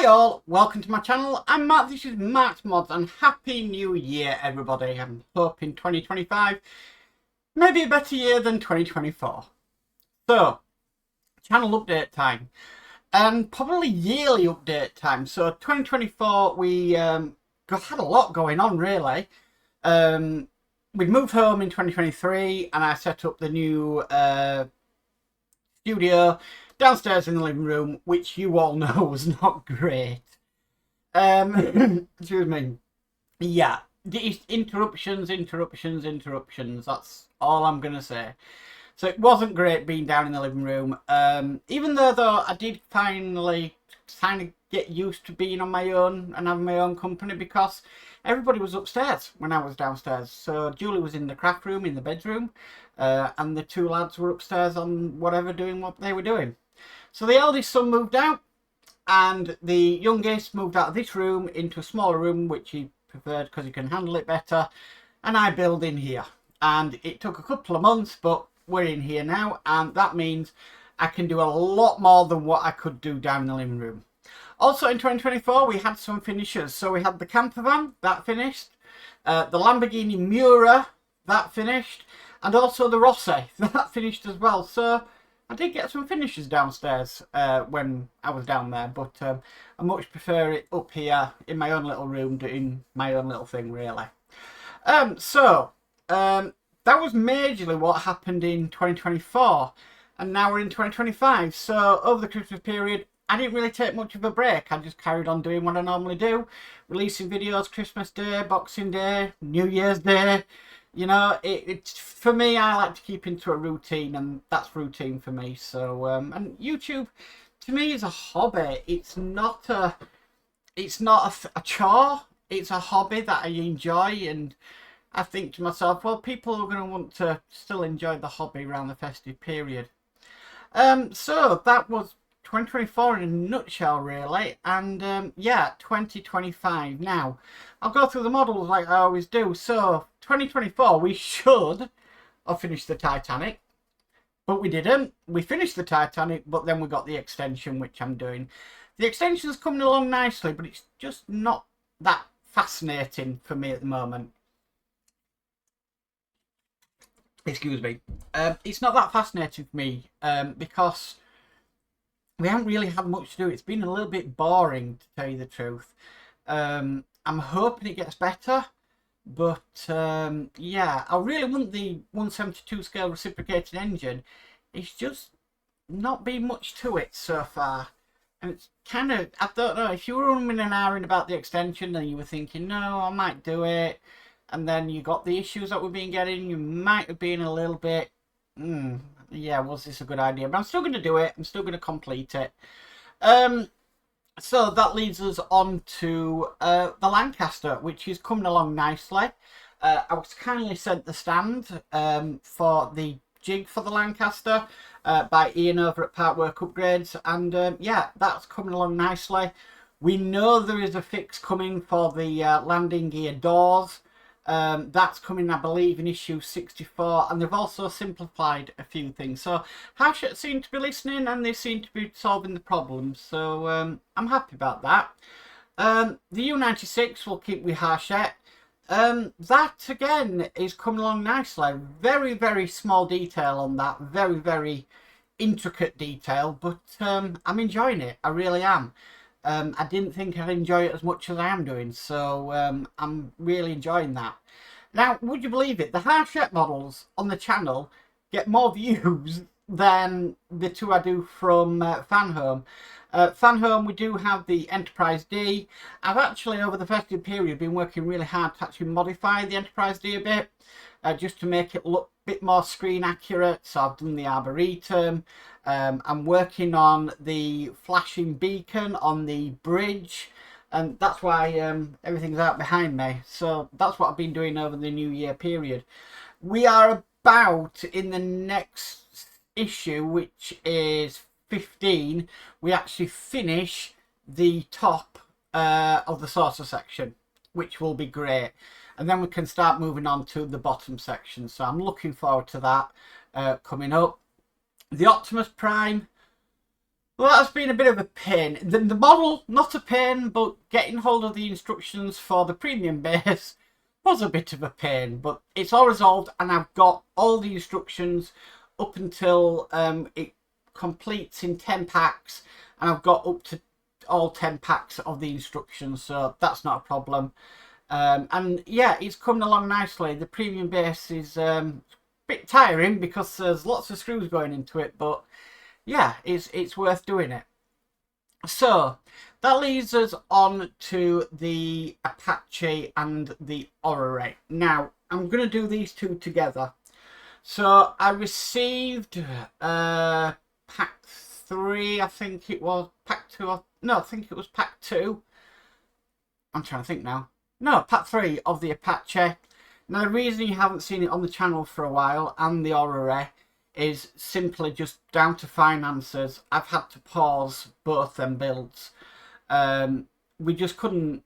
Hi all, welcome to my channel. I'm Matt, this is Matt's Mods and Happy New Year everybody. I'm hoping 2025 may be a better year than 2024. So, channel update time and probably yearly update time. So 2024 we had a lot going on really. We'd moved home in 2023 and I set up the new studio downstairs in the living room, which you all know was not great. Excuse me. Yeah, interruptions. That's all I'm gonna say. So it wasn't great being down in the living room. Even though I did finally kind of get used to being on my own and having my own company because everybody was upstairs when I was downstairs. So Julie was in the craft room in the bedroom, and the two lads were upstairs on whatever doing what they were doing. So the eldest son moved out and the youngest moved out of this room into a smaller room which he preferred because he can handle it better, and I build in here. And it took a couple of months, but we're in here now, and that means I can do a lot more than what I could do down in the living room. Also in 2024 we had some finishes. So we had the camper van, that finished, the Lamborghini Miura, that finished, and also the Rossi, that finished as well. So I did get some finishes downstairs when I was down there, but I much prefer it up here in my own little room doing my own little thing really. That was majorly what happened in 2024, and now we're in 2025. So over the Christmas period I didn't really take much of a break. I just carried on doing what I normally do, releasing videos Christmas Day, Boxing Day, New Year's Day. You know, it's for me, I like to keep into a routine, and that's routine for me. So and YouTube to me is a hobby. It's not a chore. It's a hobby that I enjoy, and I think to myself, well, people are going to want to still enjoy the hobby around the festive period. So that was 2024 in a nutshell really, and yeah, 2025 now. I'll go through the models like I always do. So 2024 we should have finished the Titanic, but we didn't. We finished the Titanic, but then we got the extension, which I'm doing. The extension's coming along nicely, but it's just not that fascinating for me at the moment. Excuse me. It's not that fascinating for me because we haven't really had much to do. It's been a little bit boring, to tell you the truth. I'm hoping it gets better, but yeah, I really want the 172 scale reciprocating engine. It's just not been much to it so far, and it's kind of, I don't know, if you were running an hour in about the extension and you were thinking, no, I might do it, and then you got the issues that we've been getting, you might have been a little bit, yeah, was this a good idea? But I'm still going to do it. I'm still going to complete it. So that leads us on to the Lancaster, which is coming along nicely. I was kindly sent the stand for the jig for the Lancaster by Ian over at Partwork Upgrades, and yeah, that's coming along nicely. We know there is a fix coming for the landing gear doors. That's coming, I believe, in issue 64, and they've also simplified a few things. So Hachette seem to be listening, and they seem to be solving the problems, so I'm happy about that. The U96 will keep with Hachette. That again is coming along nicely. Very, very small detail on that, very, very intricate detail, but I'm enjoying it. I really am. I didn't think I'd enjoy it as much as I am doing, so I'm really enjoying that. Now, would you believe it? The Hachette models on the channel get more views than the two I do from Fanhome. Fanhome, we do have the Enterprise D. I've actually, over the festive period, been working really hard to actually modify the Enterprise D a bit, just to make it look a bit more screen accurate. So I've done the Arboretum. I'm working on the flashing beacon on the bridge, and that's why everything's out behind me. So that's what I've been doing over the New Year period. We are about, in the next issue, which is 15, we actually finish the top of the saucer section, which will be great, and then we can start moving on to the bottom section. So I'm looking forward to that coming up. The Optimus Prime, Well, that's been a bit of a pain. The model, not a pain, but getting hold of the instructions for the premium base was a bit of a pain. But it's all resolved, and I've got all the instructions up until it completes in 10 packs, and I've got up to all 10 packs of the instructions, so that's not a problem. And yeah, it's coming along nicely. The premium base is a bit tiring because there's lots of screws going into it, but yeah, it's worth doing it. So that leads us on to the Apache and the Aura. Now I'm going to do these two together. So I received pack 3, I think it was pack 2. No, I think it was pack 2. I'm trying to think now. No, pack 3 of the Apache. Now the reason you haven't seen it on the channel for a while, and the Aura, is simply just down to finances. I've had to pause both them builds. We just couldn't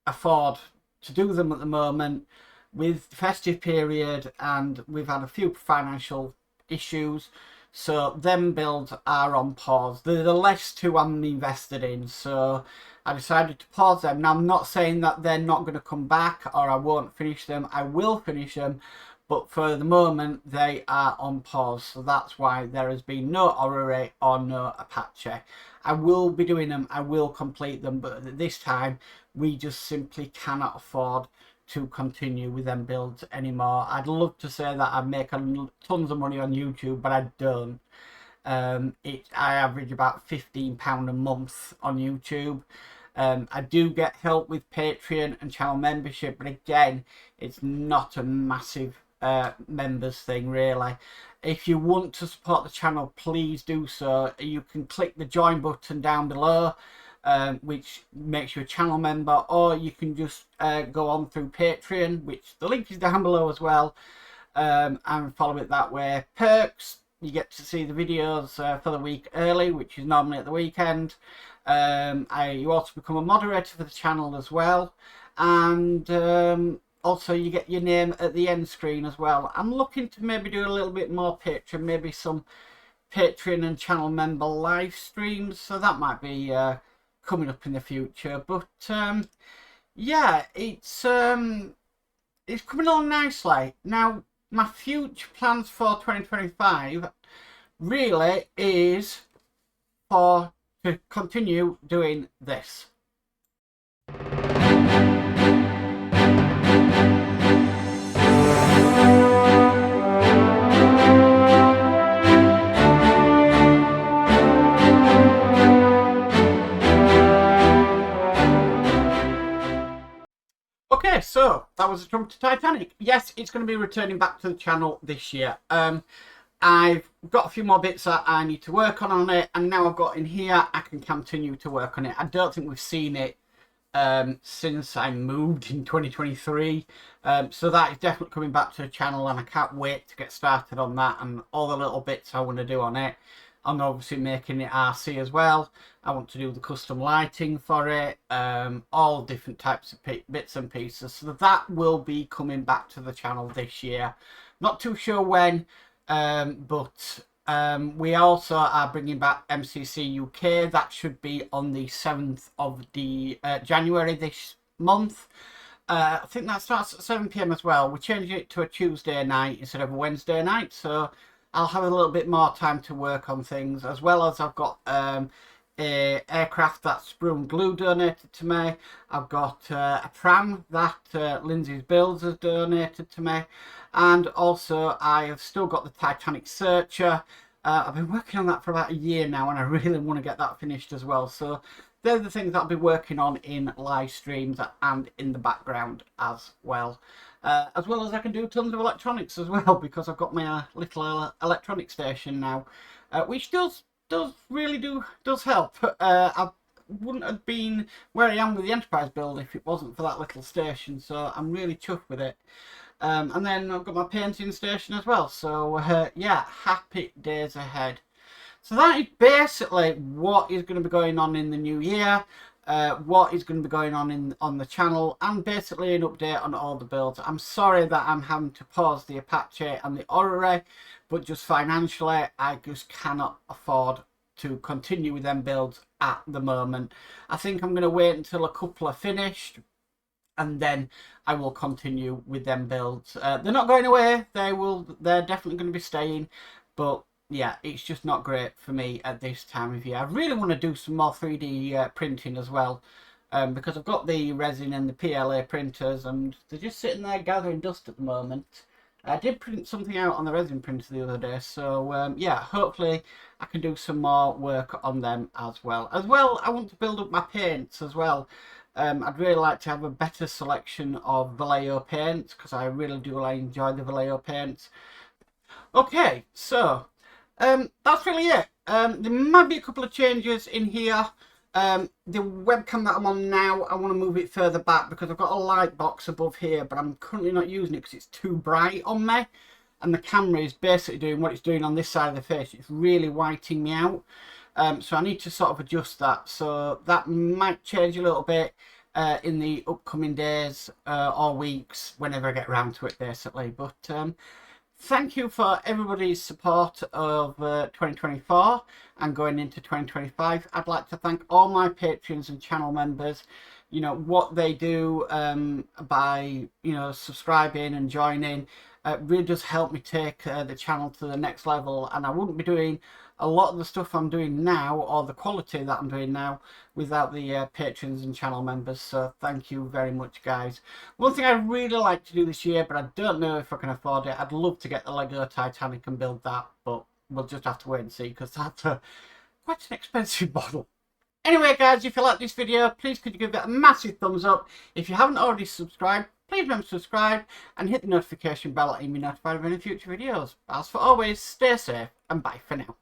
afford to do them at the moment with the festive period, and we've had a few financial issues, so them builds are on pause. They're the last two I'm invested in, so I decided to pause them. Now I'm not saying that they're not going to come back or I won't finish them. I will finish them, but for the moment they are on pause, so that's why there has been no Aura or no Apache. I will be doing them, I will complete them, but at this time we just simply cannot afford to continue with them builds anymore. I'd love to say that I make tons of money on YouTube, but I don't. I average about £15 a month on YouTube. I do get help with Patreon and channel membership, but again, it's not a massive members thing really. If you want to support the channel, please do so. You can click the join button down below, which makes you a channel member, or you can just go on through Patreon, which the link is down below as well, and follow it that way. Perks: you get to see the videos for the week early, which is normally at the weekend. You also become a moderator for the channel as well, and also you get your name at the end screen as well. I'm looking to maybe do a little bit more Patreon, maybe some Patreon and channel member live streams, so that might be coming up in the future. But yeah, it's coming along nicely. Now my future plans for 2025 really is to continue doing this. Okay, so that was a Jump to Titanic. Yes, it's going to be returning back to the channel this year. I've got a few more bits that I need to work on it, and now I've got in here, I can continue to work on it. I don't think we've seen it since I moved in 2023, so that is definitely coming back to the channel, and I can't wait to get started on that and all the little bits I want to do on it. I'm obviously making it RC as well. I want to do the custom lighting for it, all different types of bits and pieces, so that will be coming back to the channel this year. Not too sure when, but we also are bringing back MCC UK. That should be on the 7th of January this month. I think that starts at 7 PM as well. We're changing it to a Tuesday night instead of a Wednesday night, so I'll have a little bit more time to work on things, as well as I've got a aircraft that Sprue and Glue donated to me. I've got a pram that Lindsay's Builds has donated to me, and also I have still got the Titanic Searcher. I've been working on that for about a year now, and I really want to get that finished as well. So they're the things that I'll be working on in live streams and in the background as well. As well as I can do tons of electronics as well, because I've got my little electronic station now, which does help. I wouldn't have been where I am with the Enterprise build if it wasn't for that little station, so I'm really chuffed with it. And then I've got my painting station as well, so yeah, happy days ahead. So that is basically what is going to be going on in the new year, what is going to be going on the channel, and basically an update on all the builds. I'm sorry that I'm having to pause the Apache and the Aura, but just financially I just cannot afford to continue with them builds at the moment. I think I'm going to wait until a couple are finished, and then I will continue with them builds. They're not going away. They're definitely going to be staying, but yeah, it's just not great for me at this time of year. I really want to do some more 3D printing as well, because I've got the resin and the PLA printers, and they're just sitting there gathering dust at the moment. I did print something out on the resin printer the other day, so yeah, hopefully I can do some more work on them as well. I want to build up my paints as well. I'd really like to have a better selection of Vallejo paints, because I really do enjoy the Vallejo paints. Okay, so that's really it. There might be a couple of changes in here. The webcam that I'm on now, I want to move it further back because I've got a light box above here, but I'm currently not using it because it's too bright on me, and the camera is basically doing what it's doing on this side of the face. It's really whiting me out, so I need to sort of adjust that. So that might change a little bit in the upcoming days or weeks, whenever I get around to it, basically. But thank you for everybody's support of 2024 and going into 2025. I'd like to thank all my patrons and channel members. You know, what they do by, you know, subscribing and joining really does help me take the channel to the next level, and I wouldn't be doing a lot of the stuff I'm doing now, or the quality that I'm doing now, without the patrons and channel members. So thank you very much, guys. One thing I really like to do this year, but I don't know if I can afford it, I'd love to get the Lego Titanic and build that, but we'll just have to wait and see, because that's quite an expensive model. Anyway, guys, if you like this video, please could you give it a massive thumbs up. If you haven't already subscribed, please remember to subscribe and hit the notification bell to be notified of any future videos. As for always, stay safe and bye for now.